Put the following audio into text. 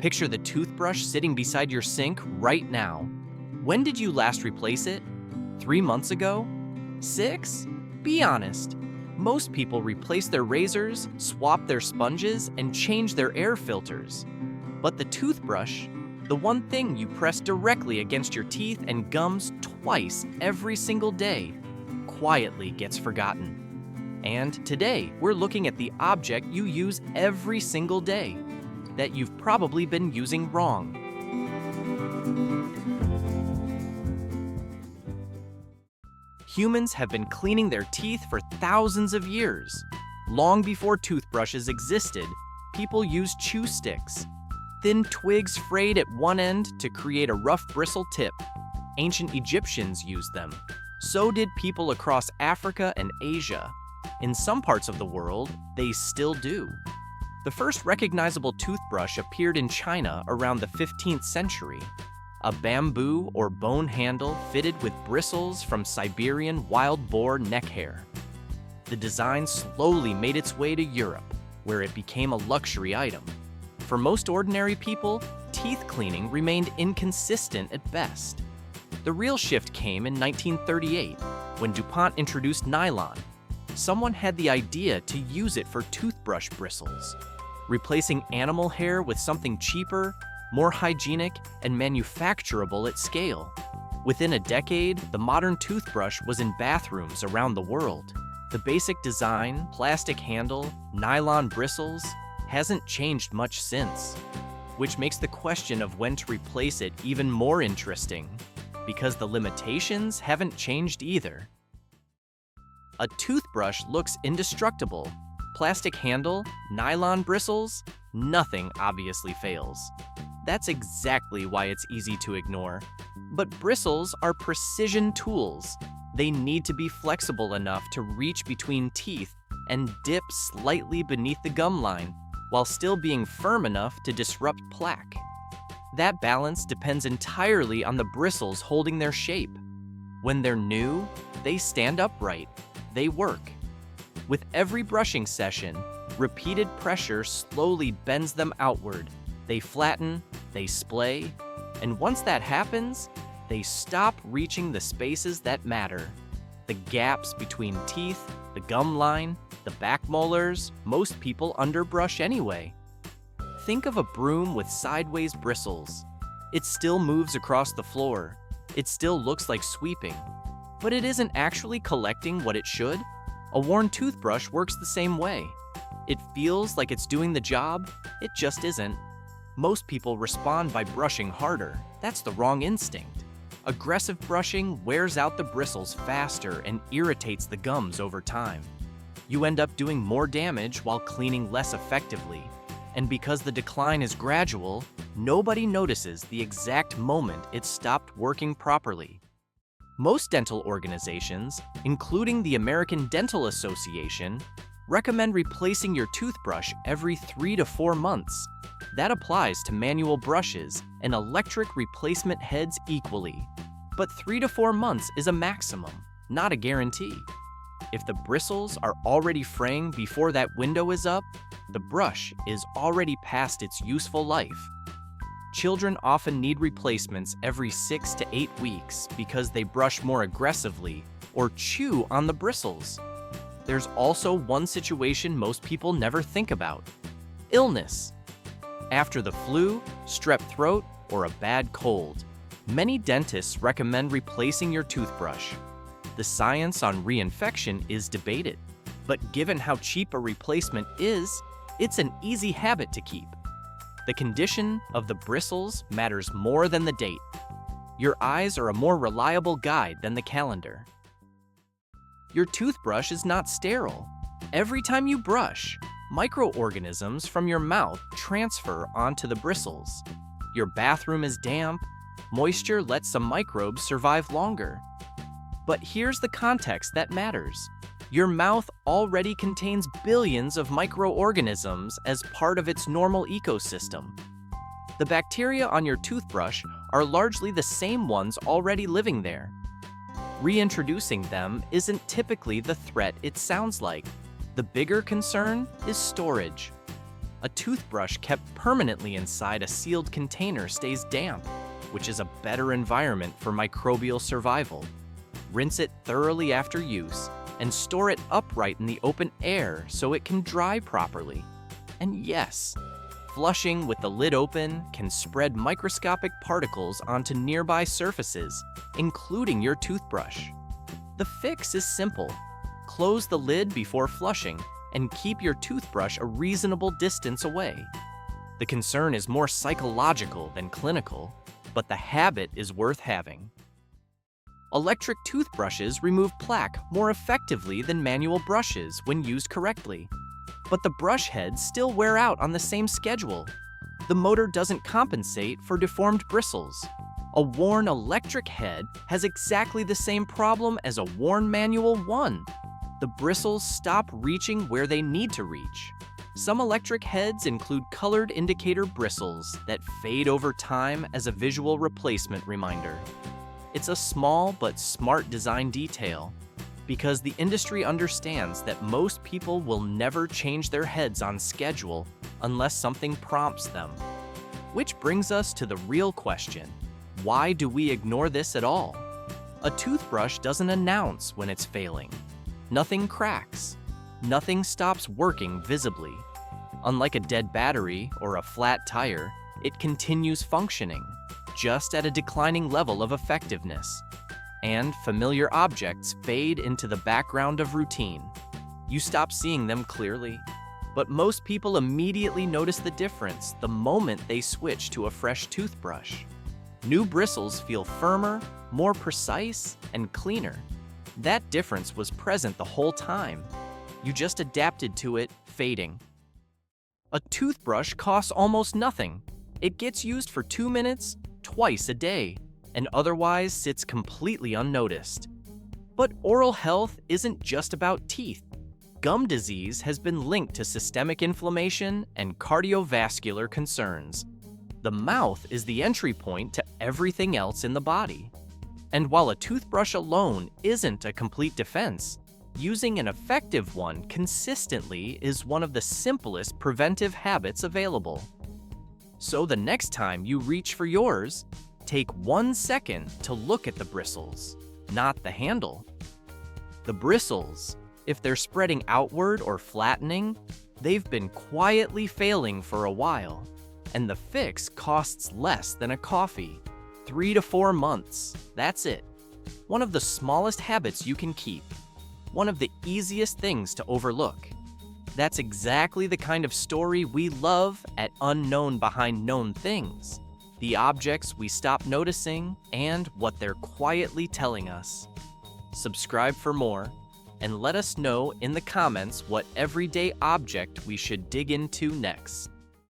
Picture the toothbrush sitting beside your sink right now. When did you last replace it? 3 months ago? 6? Be honest. Most people replace their razors, swap their sponges, and change their air filters. But the toothbrush, the one thing you press directly against your teeth and gums twice every single day, quietly gets forgotten. And today, we're looking at the object you use every single day, that you've probably been using wrong. Humans have been cleaning their teeth for thousands of years. Long before toothbrushes existed, people used chew sticks, thin twigs frayed at one end to create a rough bristle tip. Ancient Egyptians used them. So did people across Africa and Asia. In some parts of the world, they still do. The first recognizable toothbrush appeared in China around the 15th century. A bamboo or bone handle fitted with bristles from Siberian wild boar neck hair. The design slowly made its way to Europe, where it became a luxury item. For most ordinary people, teeth cleaning remained inconsistent at best. The real shift came in 1938, when DuPont introduced nylon. Someone had the idea to use it for toothbrush bristles, replacing animal hair with something cheaper, more hygienic, and manufacturable at scale. Within a decade, the modern toothbrush was in bathrooms around the world. The basic design, plastic handle, nylon bristles, hasn't changed much since, which makes the question of when to replace it even more interesting, because the limitations haven't changed either. A toothbrush looks indestructible. Plastic handle, nylon bristles, nothing obviously fails. That's exactly why it's easy to ignore. But bristles are precision tools. They need to be flexible enough to reach between teeth and dip slightly beneath the gum line, while still being firm enough to disrupt plaque. That balance depends entirely on the bristles holding their shape. When they're new, they stand upright. They work. With every brushing session, repeated pressure slowly bends them outward. They flatten, they splay, and once that happens, they stop reaching the spaces that matter. The gaps between teeth, the gum line, the back molars, most people underbrush anyway. Think of a broom with sideways bristles. It still moves across the floor. It still looks like sweeping, but it isn't actually collecting what it should. A worn toothbrush works the same way. It feels like it's doing the job, it just isn't. Most people respond by brushing harder. That's the wrong instinct. Aggressive brushing wears out the bristles faster and irritates the gums over time. You end up doing more damage while cleaning less effectively. And because the decline is gradual, nobody notices the exact moment it stopped working properly. Most dental organizations, including the American Dental Association, recommend replacing your toothbrush every 3 to 4 months. That applies to manual brushes and electric replacement heads equally. But 3 to 4 months is a maximum, not a guarantee. If the bristles are already fraying before that window is up, the brush is already past its useful life. Children often need replacements every 6 to 8 weeks because they brush more aggressively or chew on the bristles. There's also one situation most people never think about: illness. After the flu, strep throat, or a bad cold, many dentists recommend replacing your toothbrush. The science on reinfection is debated, but given how cheap a replacement is, it's an easy habit to keep. The condition of the bristles matters more than the date. Your eyes are a more reliable guide than the calendar. Your toothbrush is not sterile. Every time you brush, microorganisms from your mouth transfer onto the bristles. Your bathroom is damp. Moisture lets some microbes survive longer. But here's the context that matters. Your mouth already contains billions of microorganisms as part of its normal ecosystem. The bacteria on your toothbrush are largely the same ones already living there. Reintroducing them isn't typically the threat it sounds like. The bigger concern is storage. A toothbrush kept permanently inside a sealed container stays damp, which is a better environment for microbial survival. Rinse it thoroughly after use and store it upright in the open air so it can dry properly. And yes, flushing with the lid open can spread microscopic particles onto nearby surfaces, including your toothbrush. The fix is simple. Close the lid before flushing and keep your toothbrush a reasonable distance away. The concern is more psychological than clinical, but the habit is worth having. Electric toothbrushes remove plaque more effectively than manual brushes when used correctly. But the brush heads still wear out on the same schedule. The motor doesn't compensate for deformed bristles. A worn electric head has exactly the same problem as a worn manual one. The bristles stop reaching where they need to reach. Some electric heads include colored indicator bristles that fade over time as a visual replacement reminder. It's a small but smart design detail because the industry understands that most people will never change their heads on schedule unless something prompts them. Which brings us to the real question: why do we ignore this at all? A toothbrush doesn't announce when it's failing. Nothing cracks. Nothing stops working visibly. Unlike a dead battery or a flat tire, it continues functioning, just at a declining level of effectiveness. And familiar objects fade into the background of routine. You stop seeing them clearly, but most people immediately notice the difference the moment they switch to a fresh toothbrush. New bristles feel firmer, more precise, and cleaner. That difference was present the whole time. You just adapted to it fading. A toothbrush costs almost nothing. It gets used for 2 minutes, twice a day, and otherwise sits completely unnoticed. But oral health isn't just about teeth. Gum disease has been linked to systemic inflammation and cardiovascular concerns. The mouth is the entry point to everything else in the body. And while a toothbrush alone isn't a complete defense, using an effective one consistently is one of the simplest preventive habits available. So the next time you reach for yours, take 1 second to look at the bristles, not the handle. The bristles, if they're spreading outward or flattening, they've been quietly failing for a while, and the fix costs less than a coffee. 3 to 4 months, that's it. One of the smallest habits you can keep. One of the easiest things to overlook. That's exactly the kind of story we love at Unknown Behind Known Things. The objects we stop noticing and what they're quietly telling us. Subscribe for more, and let us know in the comments what everyday object we should dig into next.